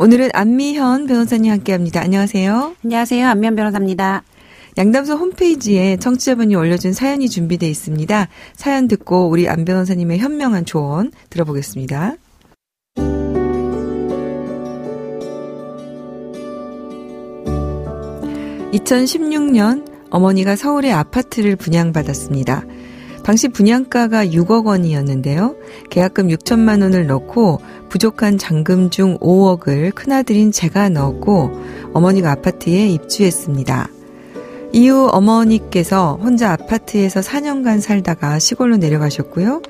오늘은 안미현 변호사님 함께합니다. 안녕하세요. 안녕하세요. 안미현 변호사입니다. 양담소 홈페이지에 청취자분이 올려준 사연이 준비되어 있습니다. 사연 듣고 우리 안 변호사님의 현명한 조언 들어보겠습니다. 2016년 어머니가 서울의 아파트를 분양받았습니다. 당시 분양가가 6억 원이었는데요. 계약금 6천만 원을 넣고 부족한 잔금 중 5억을 큰아들인 제가 넣었고 어머니가 아파트에 입주했습니다. 이후 어머니께서 혼자 아파트에서 4년간 살다가 시골로 내려가셨고요.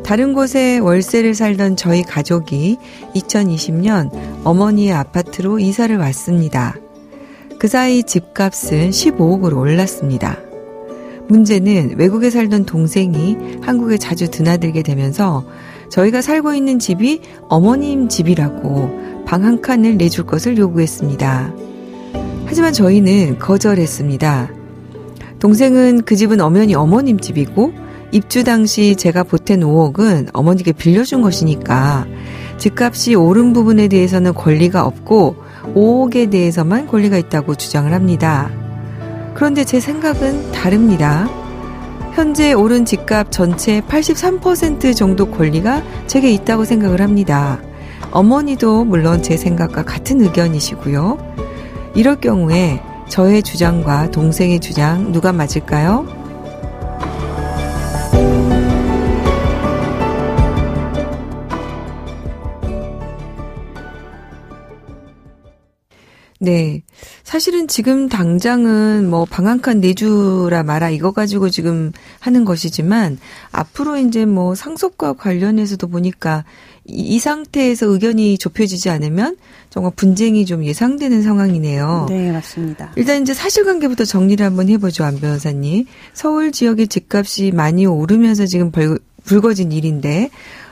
다른 곳에 월세를 살던 저희 가족이 2020년 어머니의 아파트로 이사를 왔습니다. 그 사이 집값은 15억으로 올랐습니다. 문제는 외국에 살던 동생이 한국에 자주 드나들게 되면서 저희가 살고 있는 집이 어머님 집이라고 방 한 칸을 내줄 것을 요구했습니다. 하지만 저희는 거절했습니다. 동생은 그 집은 엄연히 어머님 집이고 입주 당시 제가 보탠 5억은 어머니께 빌려준 것이니까 집값이 오른 부분에 대해서는 권리가 없고 5억에 대해서만 권리가 있다고 주장을 합니다. 그런데 제 생각은 다릅니다. 현재 오른 집값 전체 83% 정도 권리가 제게 있다고 생각을 합니다. 어머니도 물론 제 생각과 같은 의견이시고요. 이럴 경우에 저의 주장과 동생의 주장 누가 맞을까요? 네. 사실은 지금 당장은 뭐 방 한 칸 내주라 마라 이거 가지고 지금 하는 것이지만 앞으로 이제 뭐 상속과 관련해서도 보니까 이 상태에서 의견이 좁혀지지 않으면 정말 분쟁이 좀 예상되는 상황이네요. 네, 맞습니다. 일단 이제 사실관계부터 정리를 한번 해보죠, 안 변호사님. 서울 지역의 집값이 많이 오르면서 지금 불거진 일인데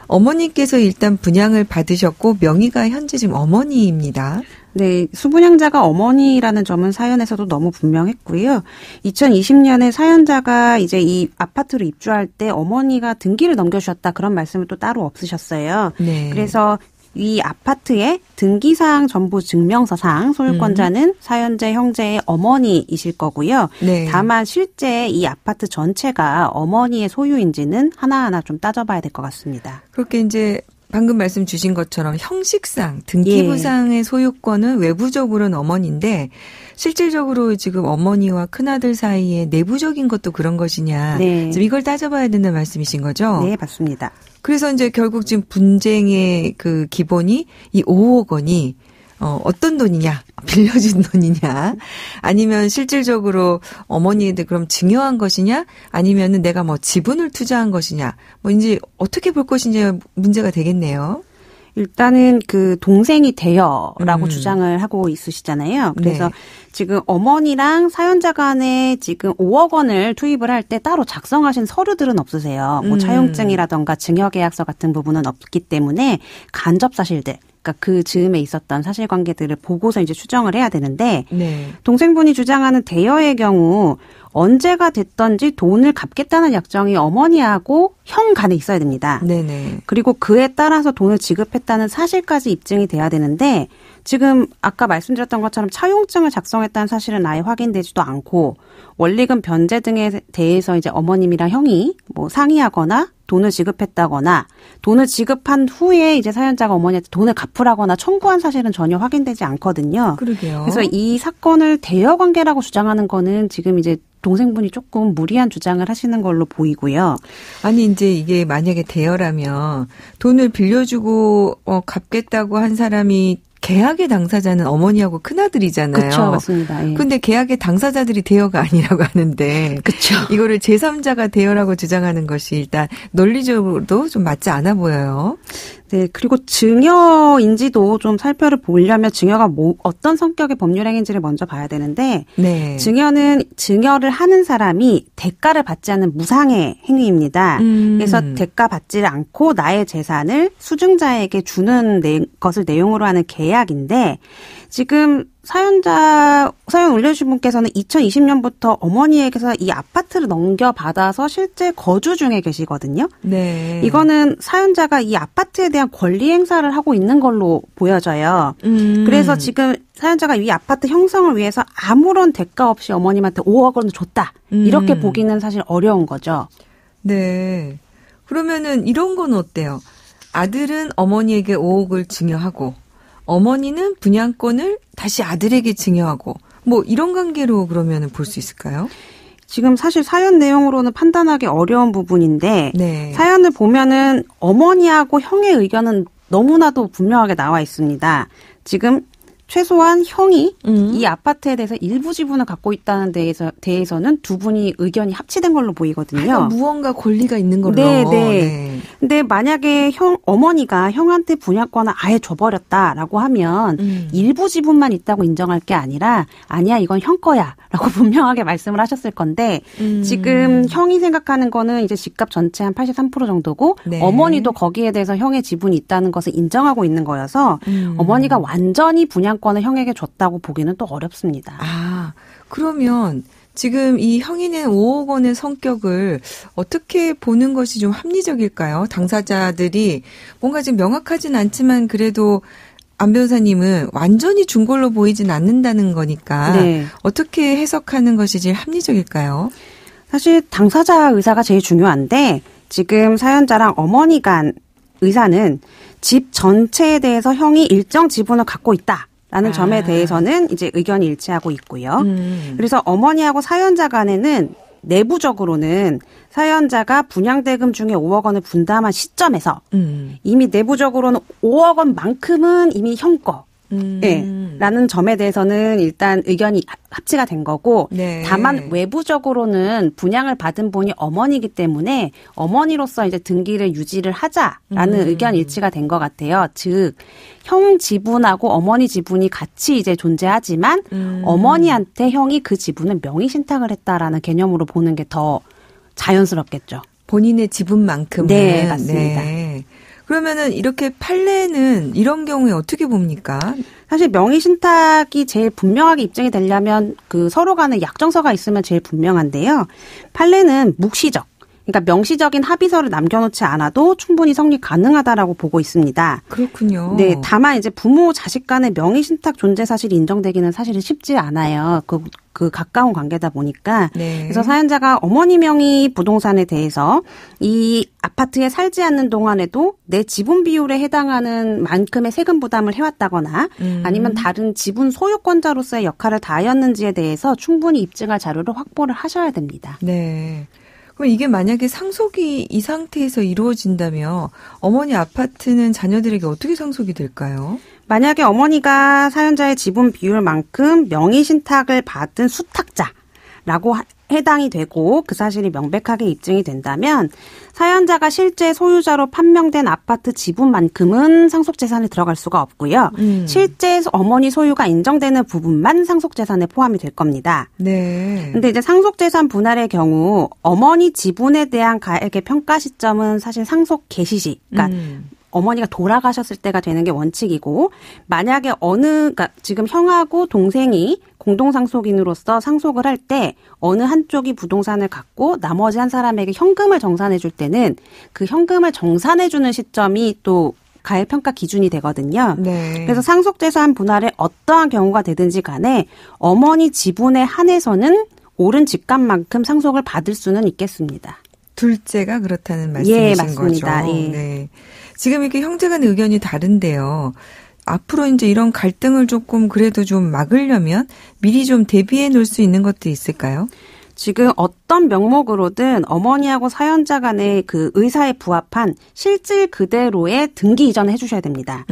어머니께서 일단 분양을 받으셨고 명의가 현재 지금 어머니입니다. 네, 수분양자가 어머니라는 점은 사연에서도 너무 분명했고요. 2020년에 사연자가 이제 이 아파트로 입주할 때 어머니가 등기를 넘겨주셨다 그런 말씀을 또 따로 없으셨어요. 네. 그래서 이 아파트의 등기사항 전부 증명서상 소유권자는 사연자 형제의 어머니이실 거고요. 네. 다만 실제 이 아파트 전체가 어머니의 소유인지는 하나하나 좀 따져봐야 될 것 같습니다. 그렇게 이제 방금 말씀 주신 것처럼 형식상 등기부상의 소유권은 외부적으로는 어머니인데 실질적으로 지금 어머니와 큰아들 사이에 내부적인 것도 그런 것이냐. 네. 지금 이걸 따져봐야 된다는 말씀이신 거죠? 네, 맞습니다. 그래서 이제 결국 지금 분쟁의 그 기본이 이 5억 원이 어떤 돈이냐, 빌려준 돈이냐, 아니면 실질적으로 어머니한테 그럼 증여한 것이냐, 아니면은 내가 뭐 지분을 투자한 것이냐, 뭐 이제 어떻게 볼 것인지 문제가 되겠네요. 일단은 그 동생이 대여라고 주장을 하고 있으시잖아요. 그래서 네. 지금 어머니랑 사연자 간에 지금 5억 원을 투입을 할 때 따로 작성하신 서류들은 없으세요. 뭐 차용증이라던가 증여계약서 같은 부분은 없기 때문에 간접 사실들. 그러니까 그 즈음에 있었던 사실관계들을 보고서 이제 추정을 해야 되는데 네. 동생분이 주장하는 대여의 경우 언제가 됐던지 돈을 갚겠다는 약정이 어머니하고 형 간에 있어야 됩니다. 네네. 그리고 그에 따라서 돈을 지급했다는 사실까지 입증이 돼야 되는데 지금 아까 말씀드렸던 것처럼 차용증을 작성했다는 사실은 아예 확인되지도 않고 원리금 변제 등에 대해서 이제 어머님이랑 형이 뭐 상의하거나 돈을 지급했다거나 돈을 지급한 후에 이제 사연자가 어머니한테 돈을 갚으라거나 청구한 사실은 전혀 확인되지 않거든요. 그러게요. 그래서 이 사건을 대여 관계라고 주장하는 거는 지금 이제 동생분이 조금 무리한 주장을 하시는 걸로 보이고요. 아니 이제 이게 만약에 대여라면 돈을 빌려주고 갚겠다고 한 사람이 계약의 당사자는 어머니하고 큰아들이잖아요. 그렇죠. 맞습니다. 예. 근데 계약의 당사자들이 대여가 아니라고 하는데 그렇죠. 이거를 제3자가 대여라고 주장하는 것이 일단 논리적으로도 좀 맞지 않아 보여요. 네, 그리고 증여인지도 좀 살펴를 보려면 증여가 어떤 성격의 법률행위인지를 먼저 봐야 되는데 네. 증여는 증여를 하는 사람이 대가를 받지 않는 무상의 행위입니다. 그래서 대가 받지를 않고 나의 재산을 수증자에게 주는 것을 내용으로 하는 계약인데 지금 사연 올려주신 분께서는 2020년부터 어머니에게서 이 아파트를 넘겨받아서 실제 거주 중에 계시거든요. 네. 이거는 사연자가 이 아파트에 대한 권리 행사를 하고 있는 걸로 보여져요. 그래서 지금 사연자가 이 아파트 형성을 위해서 아무런 대가 없이 어머님한테 5억 원을 줬다. 이렇게 보기는 사실 어려운 거죠. 네. 그러면은 이런 건 어때요? 아들은 어머니에게 5억을 증여하고 어머니는 분양권을 다시 아들에게 증여하고 뭐 이런 관계로 그러면은 볼 수 있을까요? 지금 사실 사연 내용으로는 판단하기 어려운 부분인데 네. 사연을 보면은 어머니하고 형의 의견은 너무나도 분명하게 나와 있습니다. 지금 최소한 형이 이 아파트에 대해서 일부 지분을 갖고 있다는 대해서는 두 분이 의견이 합치된 걸로 보이거든요. 무언가 권리가 있는 걸로. 네. 근데 만약에 어머니가 형한테 분양권을 아예 줘버렸다라고 하면 일부 지분만 있다고 인정할 게 아니라 아니야 이건 형 거야 라고 분명하게 말씀을 하셨을 건데 지금 형이 생각하는 거는 이제 집값 전체 한 83% 정도고 네. 어머니도 거기에 대해서 형의 지분이 있다는 것을 인정하고 있는 거여서 어머니가 완전히 분양권을 형에게 줬다고 보기는 또 어렵습니다. 아, 그러면 지금 이 형이 낸 5억 원의 성격을 어떻게 보는 것이 좀 합리적일까요? 당사자들이 뭔가 지금 명확하진 않지만 그래도 안 변호사님은 완전히 준 걸로 보이진 않는다는 거니까 네. 어떻게 해석하는 것이 제일 합리적일까요? 사실 당사자 의사가 제일 중요한데 지금 사연자랑 어머니 간 의사는 집 전체에 대해서 형이 일정 지분을 갖고 있다. 라는 점에 대해서는 이제 의견이 일치하고 있고요. 그래서 어머니하고 사연자 간에는 내부적으로는 사연자가 분양대금 중에 5억 원을 분담한 시점에서 이미 내부적으로는 5억 원만큼은 이미 형 거. 네, 라는 점에 대해서는 일단 의견이 합치가 된 거고 네. 다만 외부적으로는 분양을 받은 분이 어머니이기 때문에 어머니로서 이제 등기를 유지를 하자라는 의견 일치가 된 것 같아요. 즉 형 지분하고 어머니 지분이 같이 이제 존재하지만 어머니한테 형이 그 지분을 명의 신탁을 했다라는 개념으로 보는 게 더 자연스럽겠죠. 본인의 지분만큼은. 네, 맞습니다. 네. 그러면은 이렇게 판례는 이런 경우에 어떻게 봅니까? 사실 명의 신탁이 제일 분명하게 입증이 되려면 그 서로 간에 약정서가 있으면 제일 분명한데요. 판례는 묵시적. 그러니까 명시적인 합의서를 남겨놓지 않아도 충분히 성립 가능하다라고 보고 있습니다. 그렇군요. 네, 다만 이제 부모 자식 간의 명의 신탁 존재 사실이 인정되기는 사실은 쉽지 않아요. 그 가까운 관계다 보니까. 네. 그래서 사연자가 어머니 명의 부동산에 대해서 이 아파트에 살지 않는 동안에도 내 지분 비율에 해당하는 만큼의 세금 부담을 해왔다거나 아니면 다른 지분 소유권자로서의 역할을 다하였는지에 대해서 충분히 입증할 자료를 확보를 하셔야 됩니다. 네. 그럼 이게 만약에 상속이 이 상태에서 이루어진다면 어머니 아파트는 자녀들에게 어떻게 상속이 될까요? 만약에 어머니가 사연자의 지분 비율만큼 명의 신탁을 받은 수탁자라고 해당이 되고 그 사실이 명백하게 입증이 된다면 사연자가 실제 소유자로 판명된 아파트 지분만큼은 상속재산에 들어갈 수가 없고요. 실제 어머니 소유가 인정되는 부분만 상속재산에 포함이 될 겁니다. 네. 근데 이제 상속재산 분할의 경우 어머니 지분에 대한 가액의 평가 시점은 사실 상속 개시 시, 그러니까 어머니가 돌아가셨을 때가 되는 게 원칙이고 만약에 그러니까 지금 형하고 동생이 공동상속인으로서 상속을 할 때 어느 한쪽이 부동산을 갖고 나머지 한 사람에게 현금을 정산해 줄 때는 그 현금을 정산해 주는 시점이 또 가액평가 기준이 되거든요. 네. 그래서 상속재산 분할에 어떠한 경우가 되든지 간에 어머니 지분에 한해서는 오른 집값만큼 상속을 받을 수는 있겠습니다. 둘째가 그렇다는 말씀이신 예, 맞습니다. 거죠. 예. 네. 지금 이렇게 형제 간의 의견이 다른데요. 앞으로 이제 이런 갈등을 조금 그래도 좀 막으려면 미리 좀 대비해 놓을 수 있는 것도 있을까요? 지금 어떤 명목으로든 어머니하고 사연자 간의 그 의사에 부합한 실질 그대로의 등기 이전을 해주셔야 됩니다.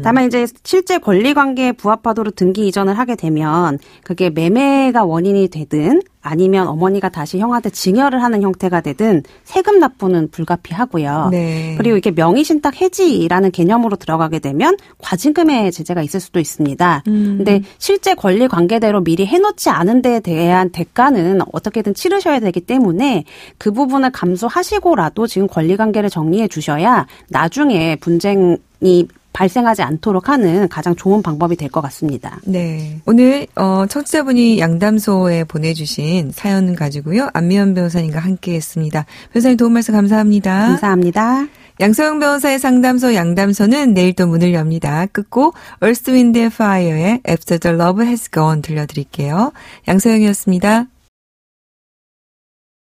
다만 이제 실제 권리관계에 부합하도록 등기 이전을 하게 되면 그게 매매가 원인이 되든 아니면 어머니가 다시 형한테 증여를 하는 형태가 되든 세금 납부는 불가피하고요. 네. 그리고 이게 명의신탁 해지라는 개념으로 들어가게 되면 과징금의 제재가 있을 수도 있습니다. 근데 실제 권리 관계대로 미리 해놓지 않은 데에 대한 대가는 어떻게든 치르셔야 되기 때문에 그 부분을 감수하시고라도 지금 권리 관계를 정리해 주셔야 나중에 분쟁이 발생하지 않도록 하는 가장 좋은 방법이 될 것 같습니다. 네. 오늘 청취자분이 양담소에 보내주신 사연 가지고요. 안미연 변호사님과 함께했습니다. 변호사님 도움 말씀 감사합니다. 감사합니다. 양소영 변호사의 상담소 양담소는 내일 또 문을 엽니다. 끝곡 Earth, Wind and Fire의 After the Love Has Gone 들려드릴게요. 양소영이었습니다.